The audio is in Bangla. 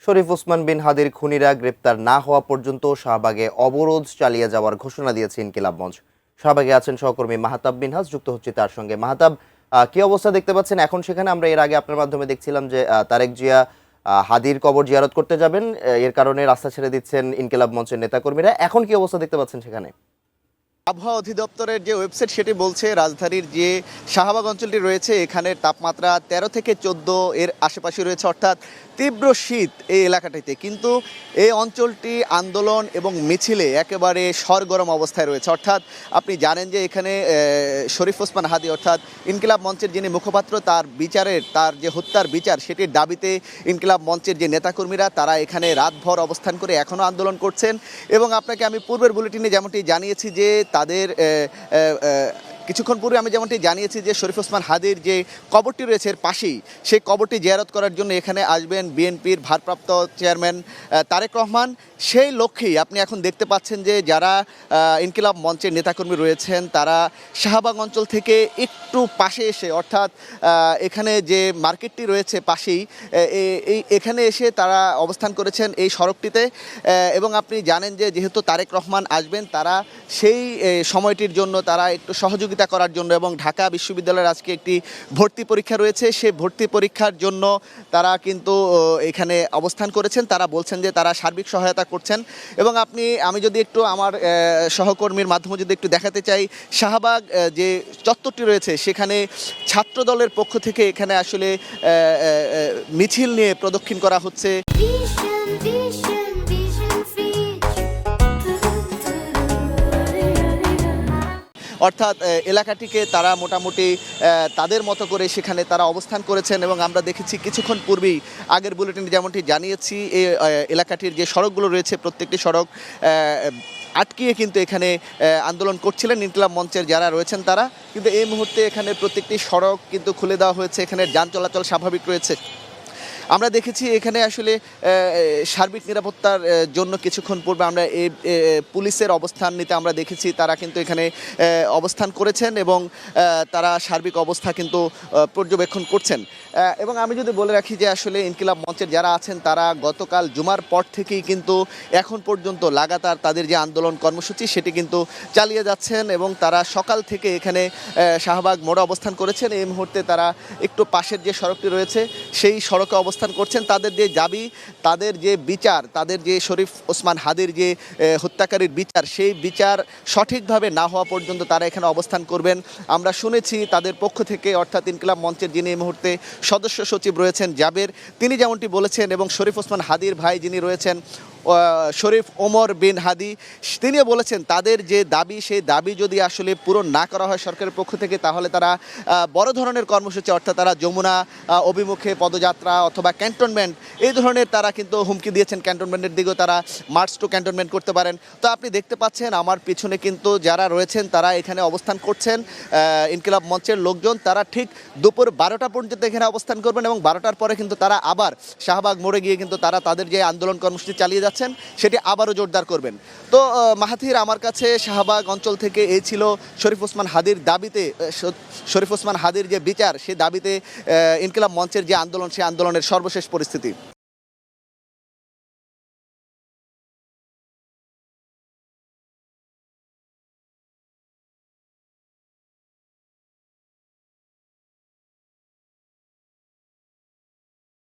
শরীফ ওসমান বিন হাদির খুনিরা গ্রেপ্তার না হওয়া পর্যন্ত শাহবাগে অবরোধ চালিয়ে যাওয়ার ঘোষণা দিয়েছে ইনকিলাব মঞ্চ। শাহবাগে আছেন সহকর্মী মাহতাব বিনহাস, যুক্ত হচ্ছে তার সঙ্গে। মাহতাব, কি অবস্থা দেখতে পাচ্ছেন এখন সেখানে? আমরা এর আগে আপনার মাধ্যমে দেখছিলাম যে তারেক জিয়া হাদির কবর জিয়ারত করতে যাবেন, এর কারণে রাস্তা ছেড়ে দিচ্ছেন ইনকিলাব মঞ্চের নেতাকর্মীরা। এখন কি অবস্থা দেখতে পাচ্ছেন সেখানে? আবহাওয়া অধিদপ্তরের যে ওয়েবসাইট সেটি বলছে রাজধানীর যে শাহবাগ অঞ্চলটি রয়েছে এখানের তাপমাত্রা 13 থেকে 14 এর আশেপাশে রয়েছে, অর্থাৎ তীব্র শীত এই এলাকাটিতে। কিন্তু এই অঞ্চলটি আন্দোলন এবং মিছিলে একেবারে সরগরম অবস্থায় রয়েছে। অর্থাৎ আপনি জানেন যে এখানে শরীফ ওসমান হাদি অর্থাৎ ইনকিলাব মঞ্চের যিনি মুখপাত্র, তার যে হত্যার বিচার সেটির দাবিতে ইনকিলাব মঞ্চের যে নেতাকর্মীরা তারা এখানে রাতভর অবস্থান করে এখনও আন্দোলন করছেন। এবং আপনাকে আমি পূর্বের বুলেটিনে যেমনটি জানিয়েছি যে তাদের কিছুক্ষণ পূর্বে আমি যেমনটি জানিয়েছি যে শরীফ ওসমান হাদির যে কবরটি রয়েছে এর পাশেই, সেই কবরটি জিয়ারত করার জন্য এখানে আসবেন বিএনপির ভারপ্রাপ্ত চেয়ারম্যান তারেক রহমান। সেই লক্ষ্যেই আপনি এখন দেখতে পাচ্ছেন যে যারা ইনকিলাব মঞ্চের নেতাকর্মী রয়েছেন তারা শাহবাগ অঞ্চল থেকে একটু পাশে এসে, অর্থাৎ এখানে যে মার্কেটটি রয়েছে পাশেই, এখানে এসে তারা অবস্থান করেছেন এই সড়কটিতে। এবং আপনি জানেন যে যেহেতু তারেক রহমান আসবেন, তারা সেই সময়টির জন্য তারা একটু সহযোগিতা করার জন্য, এবং ঢাকা বিশ্ববিদ্যালয়ের আজকে একটি ভর্তি পরীক্ষা রয়েছে, সেই ভর্তি পরীক্ষার জন্য তারা কিন্তু এখানে অবস্থান করেছেন। তারা বলছেন যে তারা সার্বিক সহায়তা করছেন। এবং আমি যদি একটু আমার সহকর্মীর মাধ্যমে যদি একটু দেখাতে চাই, শাহবাগ যে চত্বরটি রয়েছে সেখানে ছাত্র দলের পক্ষ থেকে এখানে আসলে মিছিল নিয়ে প্রদক্ষিণ করা হচ্ছে। অর্থাৎ এলাকাটিকে তারা মোটামুটি তাদের মতো করে সেখানে তারা অবস্থান করেছেন। এবং আমরা দেখেছি কিছুক্ষণ পূর্বেই আগের বুলেটিনে যেমনটি জানিয়েছি, এই এলাকাটির যে সড়কগুলো রয়েছে প্রত্যেকটি সড়ক আটকিয়ে কিন্তু এখানে আন্দোলন করছিলেন ইনকিলাব মঞ্চের যারা রয়েছেন তারা। কিন্তু এই মুহূর্তে এখানে প্রত্যেকটি সড়ক কিন্তু খুলে দেওয়া হয়েছে, এখানে যান চলাচল স্বাভাবিক রয়েছে। আমরা দেখেছি এখানে আসলে সার্বিক নিরাপত্তার জন্য কিছুক্ষণ পূর্বে আমরা এই পুলিশের অবস্থান নিতে আমরা দেখেছি, তারা কিন্তু এখানে অবস্থান করেছেন এবং তারা সার্বিক অবস্থা কিন্তু পর্যবেক্ষণ করছেন। এবং আমি যদি বলে রাখি যে আসলে ইনকিলাব মঞ্চের যারা আছেন তারা গতকাল জুমার পর থেকেই কিন্তু এখন পর্যন্ত লাগাতার তাদের যে আন্দোলন কর্মসূচি সেটি কিন্তু চালিয়ে যাচ্ছেন। এবং তারা সকাল থেকে এখানে শাহবাগ মোড়ে অবস্থান করেছেন। এই মুহূর্তে তারা একটু পাশের যে সড়কটি রয়েছে সেই সড়কে অবস্থান করছেন। তাদের যে দাবি, তাদের যে বিচার, তাদের যে শরীফ ওসমান হাদির যে হত্যাকারীর বিচার, সেই বিচার সঠিকভাবে না হওয়া পর্যন্ত তারা এখানে অবস্থান করবেন। আমরা শুনেছি তাদের পক্ষ থেকে, অর্থাৎ ইনকিলাব মঞ্চের যিনি এই মুহূর্তে সদস্য সচিব রয়েছেন জাবের, তিনি যেমনটি বলেছেন, এবং শরীফ ওসমান হাদির ভাই যিনি রয়েছেন শরীফ ওমর বিন হাদি, তিনিও বলেছেন তাদের যে দাবি, সেই দাবি যদি আসলে পূরণ না করা হয় সরকারের পক্ষ থেকে, তাহলে তারা বড় ধরনের কর্মসূচি, অর্থাৎ তারা যমুনা অভিমুখে পদযাত্রা অথবা ক্যান্টনমেন্ট, এই ধরনের তারা কিন্তু হুমকি দিয়েছেন। ক্যান্টনমেন্টের দিকেও তারা মার্চ টু ক্যান্টনমেন্ট করতে পারেন। তো আপনি দেখতে পাচ্ছেন আমার পিছনে কিন্তু যারা রয়েছেন তারা এখানে অবস্থান করছেন। ইনকিলাব মঞ্চের লোকজন তারা ঠিক দুপুর 12টা পর্যন্ত এখানে অবস্থান করবেন, এবং 12টার পরে কিন্তু তারা আবার শাহবাগ মোড়ে গিয়ে কিন্তু তারা তাদের যে আন্দোলন কর্মসূচি চালিয়ে যাচ্ছেন সেটি আবারও জোরদার করবেন। তো মাহাথির, আমার কাছে শাহবাগ অঞ্চল থেকে এই ছিল শরীফ ওসমান হাদির দাবিতে, শরীফ ওসমান হাদির যে বিচার, সেই দাবিতে ইনকিলাব মঞ্চের যে আন্দোলন, সেই আন্দোলনের সর্বশেষ পরিস্থিতি।